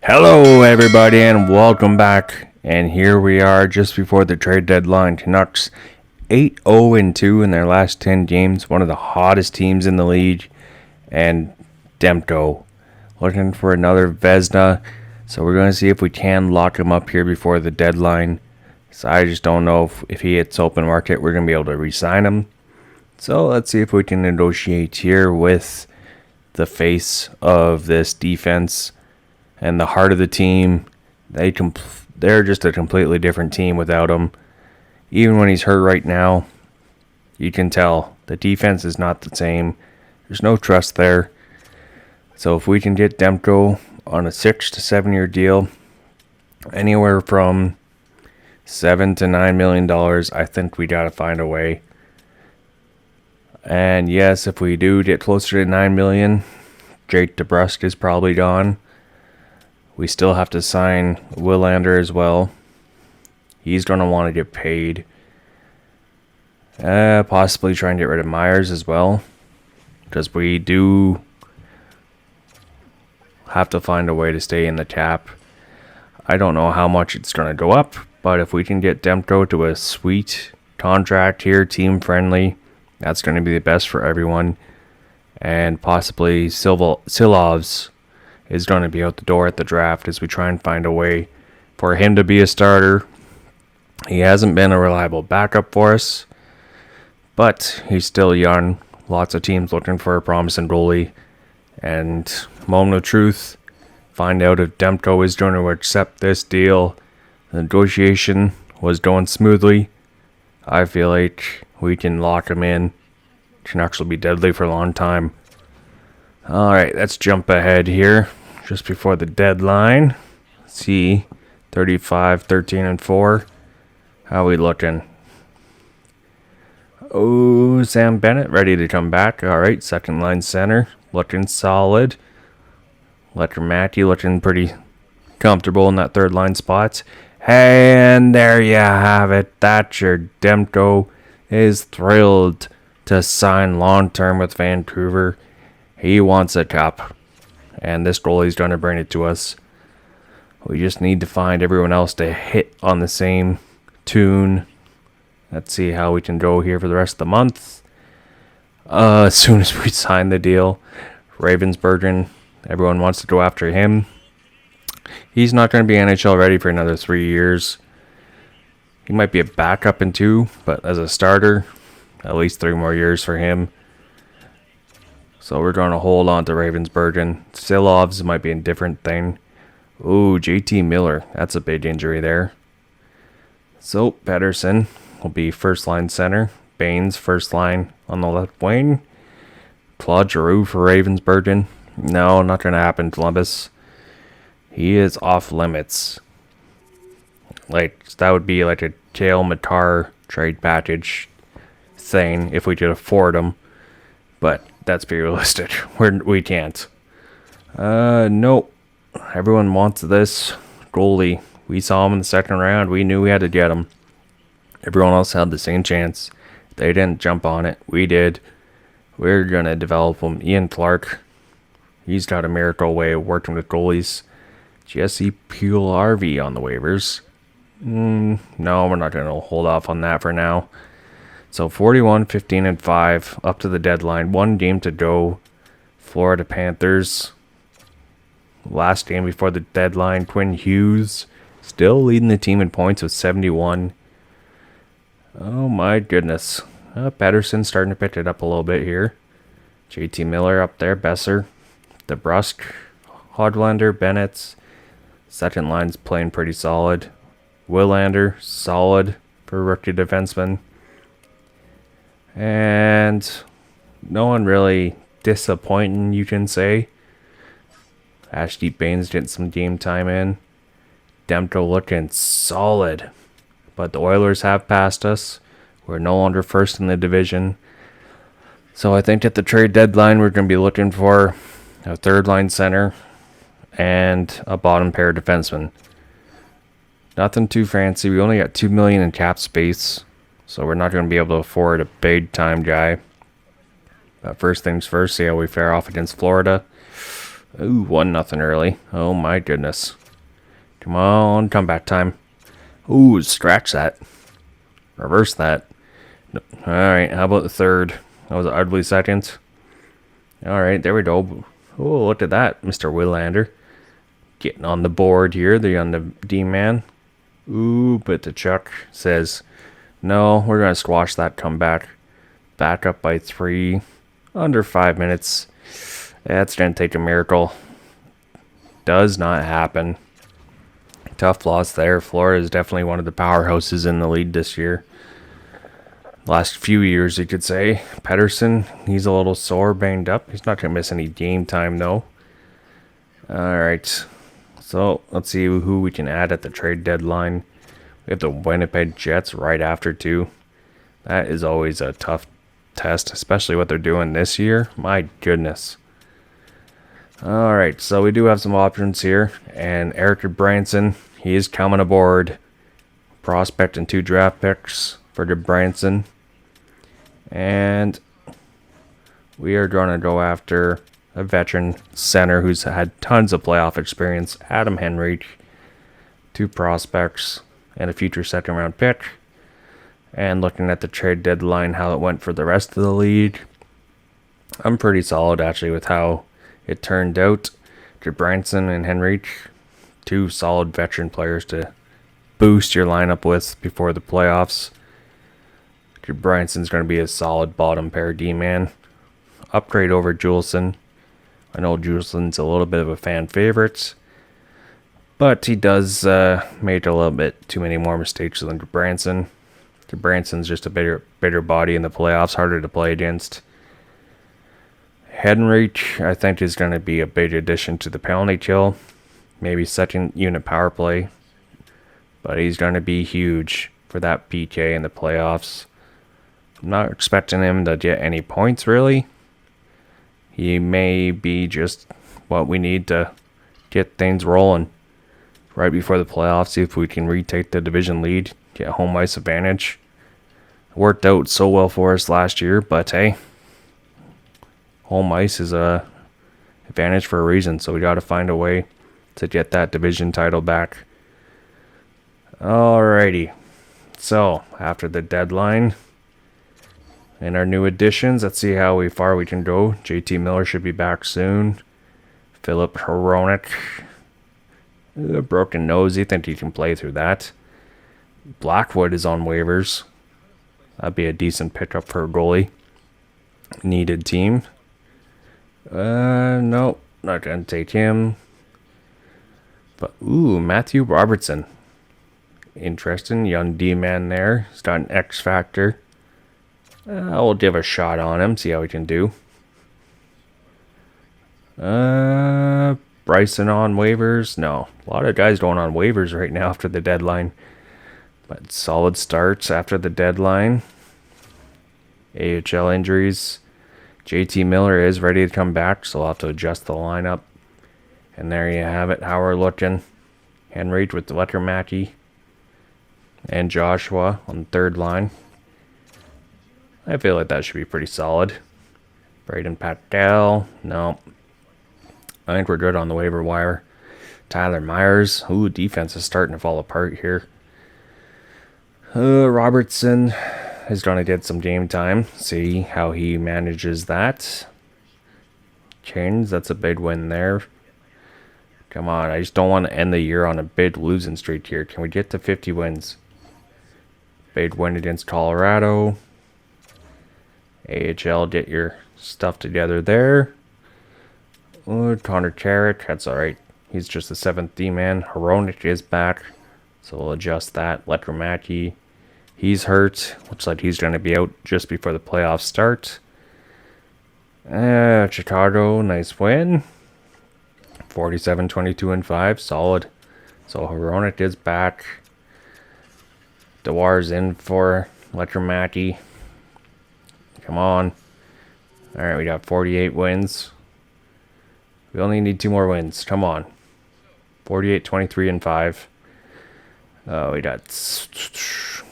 Hello, everybody, and welcome back. And here we are just before the trade deadline. Canucks 8-0-2 in their last 10 games, one of the hottest teams in the league. And Demko looking for another Vezina. So we're going to see if we can lock him up here before the deadline. So I just don't know if he hits open market, we're going to be able to re-sign him. So let's see if we can negotiate here with the face of this defense and the heart of the team. They're just a completely different team without him. Even when he's hurt right now, you can tell the defense is not the same. There's no trust there. So if we can get Demko on a 6 to 7 year deal, anywhere from $7 to $9 million, I think we gotta find a way. And yes, if we do get closer to $9 million, Jake DeBrusk is probably gone. We still have to sign Willander as well. He's going to want to get paid. Possibly try and get rid of Myers as well, because we do have to find a way to stay in the cap. I don't know how much it's going to go up, but if we can get Demko to a sweet contract here, team friendly, that's going to be the best for everyone. And possibly Silovs is going to be out the door at the draft as we try and find a way for him to be a starter. He hasn't been a reliable backup for us, but he's still young. Lots of teams looking for a promising goalie. And moment of truth, find out if Demko is going to accept this deal. The negotiation was going smoothly. I feel like we can lock him in. Can actually be deadly for a long time. Alright, let's jump ahead here. Just before the deadline. See, 35, 13, and 4. How we looking? Oh, Sam Bennett ready to come back. Alright, second line center. Looking solid. Letter Mackey looking pretty comfortable in that third line spot. And there you have it. That's your Demko is thrilled to sign long-term with Vancouver. He wants a cup. And this goalie's going to bring it to us. We just need to find everyone else to hit on the same tune. Let's see how we can go here for the rest of the month. As soon as we sign the deal. Ravensburgen, everyone wants to go after him. He's not going to be NHL ready for another 3 years. He might be a backup in 2, but as a starter, at least 3 more years for him. So we're going to hold on to Ravensburgen. Silovs might be a different thing. Ooh, JT Miller. That's a big injury there. So Pedersen will be first line center. Baines first line on the left wing. Claude Giroux for Ravensburgen. No, not going to happen, Columbus. He is off limits. Like, that would be like a Kale Matar trade package thing if we could afford him. But that's be realistic. We can't. Nope. Everyone wants this goalie. We saw him in the second round. We knew we had to get him. Everyone else had the same chance. They didn't jump on it. We did. We're going to develop him. Ian Clark. He's got a miracle way of working with goalies. Jesse Puljujärvi on the waivers. No, we're not going to hold off on that for now. So 41, 15, and 5 up to the deadline. 1 game to go. Florida Panthers. Last game before the deadline. Quinn Hughes still leading the team in points with 71. Oh my goodness. Pedersen starting to pick it up a little bit here. JT Miller up there. Besser. DeBrusk. Hoglander. Bennett. Second line's playing pretty solid. Willander. Solid for rookie defenseman. And no one really disappointing, you can say. Ashley Baines getting some game time in. Demko looking solid. But the Oilers have passed us. We're no longer first in the division. So I think at the trade deadline, we're going to be looking for a third line center and a bottom pair defenseman. Nothing too fancy. We only got $2 million in cap space. So we're not going to be able to afford a big-time guy. But first things first, see how we fare off against Florida. Ooh, 1-0 early. Oh my goodness. Come on, comeback time. Ooh, scratch that. Reverse that. Alright, how about the third? That was an ugly second. Alright, there we go. Oh, look at that, Mr. Willander. Getting on the board here, the on the D-man. Ooh, but the Chuck says, no, we're going to squash that comeback. Back up by 3. Under 5 minutes. That's going to take a miracle. Does not happen. Tough loss there. Florida is definitely one of the powerhouses in the league this year. Last few years, you could say. Pedersen, he's a little sore, banged up. He's not going to miss any game time, though. Alright. So, let's see who we can add at the trade deadline. We have the Winnipeg Jets right after, too. That is always a tough test, especially what they're doing this year. My goodness. Alright, so we do have some options here. And Eric Branson, he is coming aboard. Prospect and 2 draft picks for the Branson. And we are going to go after a veteran center who's had tons of playoff experience, Adam Henrique. 2 prospects and a future second round pick. And looking at the trade deadline, how it went for the rest of the league, I'm pretty solid actually with how it turned out. Branson and Henrique, 2 solid veteran players to boost your lineup with before the playoffs. Branson's going to be a solid bottom pair D-man. Upgrade over Juleson. I know Juleson's a little bit of a fan favorite, but he does make a little bit too many more mistakes than Branson. Branson's just a bigger body in the playoffs, harder to play against. Henrique, I think, is going to be a big addition to the penalty kill. Maybe second unit power play, but he's going to be huge for that PK in the playoffs. I'm not expecting him to get any points, really. He may be just what we need to get things rolling right before the playoffs, see if we can retake the division lead, get home ice advantage. Worked out so well for us last year, but hey, home ice is a advantage for a reason, so we got to find a way to get that division title back. Alrighty, so after the deadline and our new additions, let's see how far we can go. JT Miller should be back soon. Philip Hronek, a broken nose, you think he can play through that. Blackwood is on waivers. That'd be a decent pickup for a goalie. Needed team. No, not gonna take him. But ooh, Matthew Robertson. Interesting, young D-man there. He's got an X factor. We'll give a shot on him, see how he can do. Bryson on waivers. No, a lot of guys going on waivers right now after the deadline. But solid starts after the deadline. AHL injuries. JT Miller is ready to come back, so we'll have to adjust the lineup. And there you have it, how we're looking. Henrique with Lettermacki and Joshua on the third line. I feel like that should be pretty solid. Braden Patel. No. I think we're good on the waiver wire. Tyler Myers. Ooh, defense is starting to fall apart here. Robertson is going to get some game time. See how he manages that. Chains, that's a big win there. Come on, I just don't want to end the year on a big losing streak here. Can we get to 50 wins? Big win against Colorado. AHL, get your stuff together there. Connor Carrick, that's alright. He's just the 7th D-man. Hronek is back, so we'll adjust that. Lettermacki, he's hurt. Looks like he's going to be out just before the playoffs start. Chicago, nice win. 47-22-5, solid. So Hronek is back. Dewar's in for Lettermacki. Come on. Alright, we got 48 wins. We only need 2 more wins. Come on. 48-23-5. We got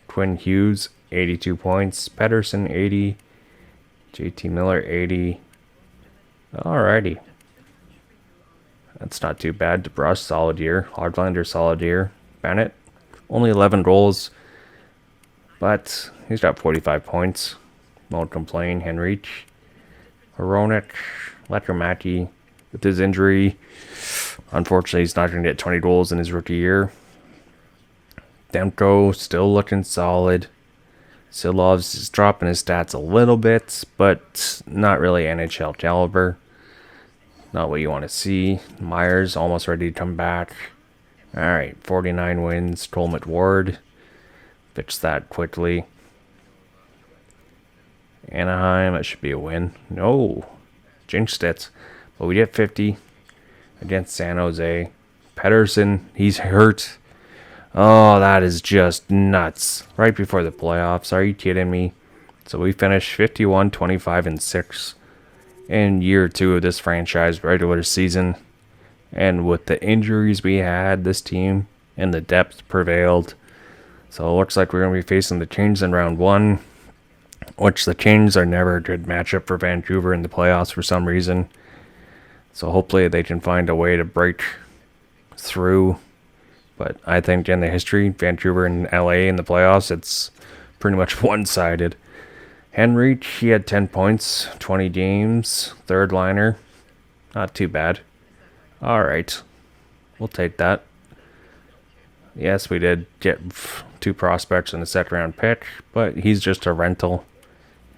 Quinn Hughes, 82 points. Pedersen, 80. JT Miller, 80. Alrighty. That's not too bad. DeBrusk, solid year. Hardlander, solid year. Bennett, only 11 goals, but he's got 45 points. Won't complain. Henrich, Hronek, Lettermatty, with his injury, unfortunately, he's not going to get 20 goals in his rookie year. Demko, still looking solid. Silov's is dropping his stats a little bit, but not really NHL caliber. Not what you want to see. Myers, almost ready to come back. Alright, 49 wins. Cole McWard, fix that quickly. Anaheim, that should be a win. No, jinxed it. But we get 50 against San Jose. Pedersen, he's hurt. Oh, that is just nuts. Right before the playoffs. Are you kidding me? So we finished 51, 25, and 6 in year 2 of this franchise regular season. And with the injuries we had, this team and the depth prevailed. So it looks like we're going to be facing the Canes in round 1, which the Canes are never a good matchup for Vancouver in the playoffs for some reason. So hopefully they can find a way to break through. But I think in the history, Vancouver and LA in the playoffs, it's pretty much one-sided. Henry, he had 10 points, 20 games, third liner. Not too bad. Alright, we'll take that. Yes, we did get 2 prospects in the second round pick, but he's just a rental.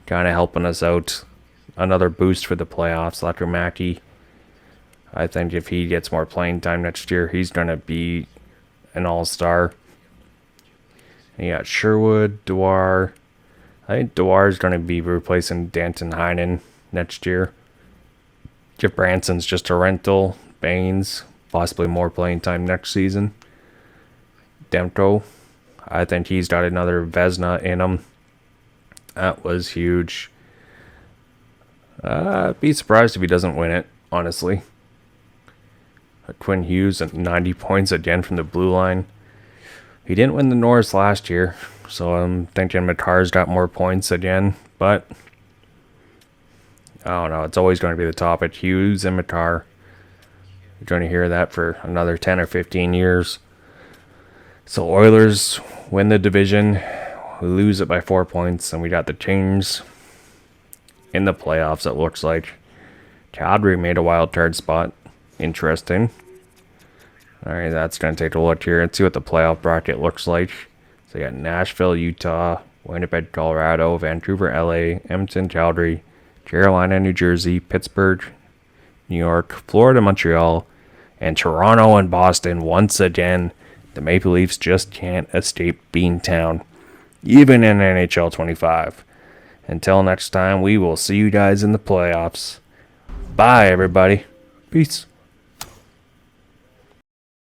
Kind of helping us out. Another boost for the playoffs. Lettermatty, I think if he gets more playing time next year, he's going to be an all-star. And you got Sherwood, Dewar. I think Dewar is going to be replacing Danton Heinen next year. Jeff Branson's just a rental. Baines, possibly more playing time next season. Demko, I think he's got another Vezina in him. That was huge. I'd be surprised if he doesn't win it, honestly. Quinn Hughes at 90 points again from the blue line. He didn't win the Norris last year, so I'm thinking Makar's got more points again, but I don't know. It's always going to be the topic. Hughes and Makar. You're going to hear that for another 10 or 15 years. So Oilers win the division. We lose it by 4 points, and we got the Kings in the playoffs, it looks like. Calgary made a wild card spot. Interesting. Alright, that's going to take a look here and see what the playoff bracket looks like. So you got Nashville, Utah, Winnipeg, Colorado, Vancouver, LA, Edmonton, Calgary, Carolina, New Jersey, Pittsburgh, New York, Florida, Montreal, and Toronto and Boston. Once again, the Maple Leafs just can't escape Beantown, even in NHL25. Until next time, we will see you guys in the playoffs. Bye, everybody. Peace.